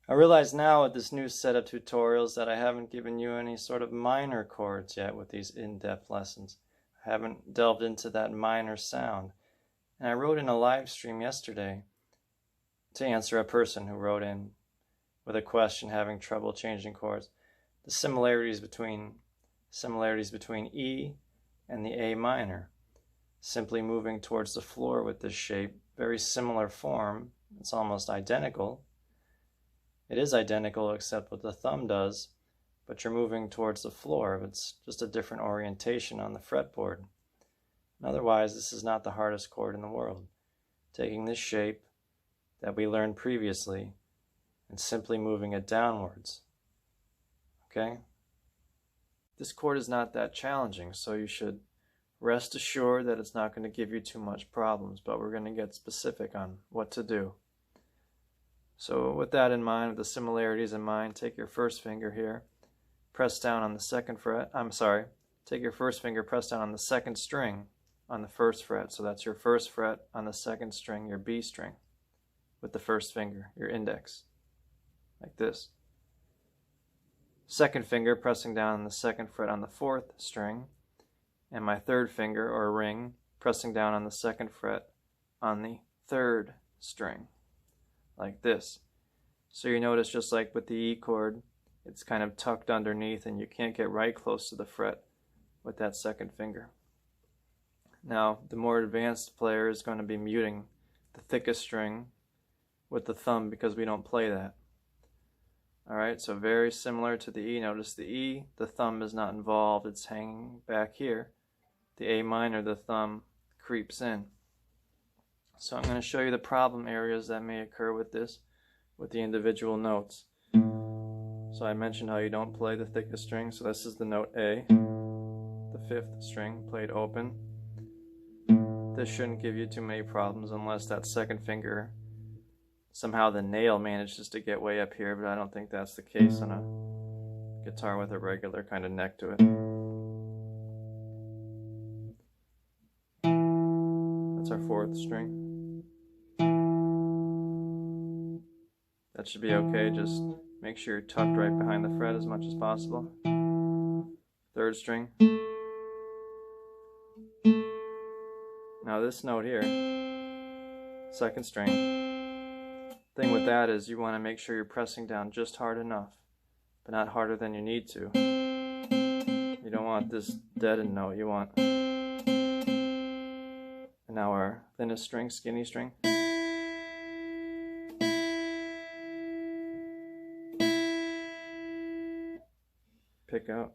I realize now with this new set of tutorials that I haven't given you any sort of minor chords yet with these in-depth lessons. I haven't delved into that minor sound. And I wrote in a live stream yesterday to answer a person who wrote in with a question having trouble changing chords. The similarities between E and the A minor. Simply moving towards the floor with this shape, very similar form. It's almost identical. It is identical except what the thumb does, but you're moving towards the floor. It's just a different orientation on the fretboard. And otherwise, this is not the hardest chord in the world. Taking this shape that we learned previously and simply moving it downwards. Okay? This chord is not that challenging, so you should rest assured that it's not going to give you too much problems, but we're going to get specific on what to do. So with that in mind, with the similarities in mind, take your first finger here, press down on the second fret. Take your first finger, press down on the second string on the first fret. So that's your first fret on the second string, your B string, with the first finger, your index, like this. Second finger pressing down on the second fret on the fourth string, and my third finger, or ring, pressing down on the second fret on the third string, like this. So you notice, just like with the E chord, it's kind of tucked underneath and you can't get right close to the fret with that second finger. Now, the more advanced player is going to be muting the thickest string with the thumb because we don't play that. Alright, so very similar to the E. Notice the E, the thumb is not involved, it's hanging back here. The A minor, the thumb creeps in. So I'm going to show you the problem areas that may occur with this, with the individual notes. So I mentioned how you don't play the thickest string, so this is the note A, the fifth string played open. This shouldn't give you too many problems unless that second finger, somehow the nail manages to get way up here, but I don't think that's the case on a guitar with a regular kind of neck to it. That's our fourth string. That should be okay, just make sure you're tucked right behind the fret as much as possible. Third string. Now this note here, second string, thing with that is you want to make sure you're pressing down just hard enough, but not harder than you need to. You don't want this deadened note, you want. And now our thinnest string, skinny string. Pick out.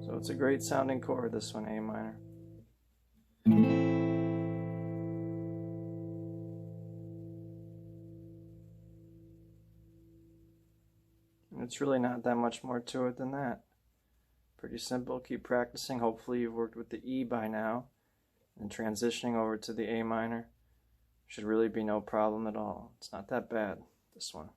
So it's a great sounding chord, this one, A minor. And it's really not that much more to it than that. Pretty simple. Keep practicing. Hopefully you've worked with the E by now, and transitioning over to the A minor should really be no problem at all. It's not that bad, this one.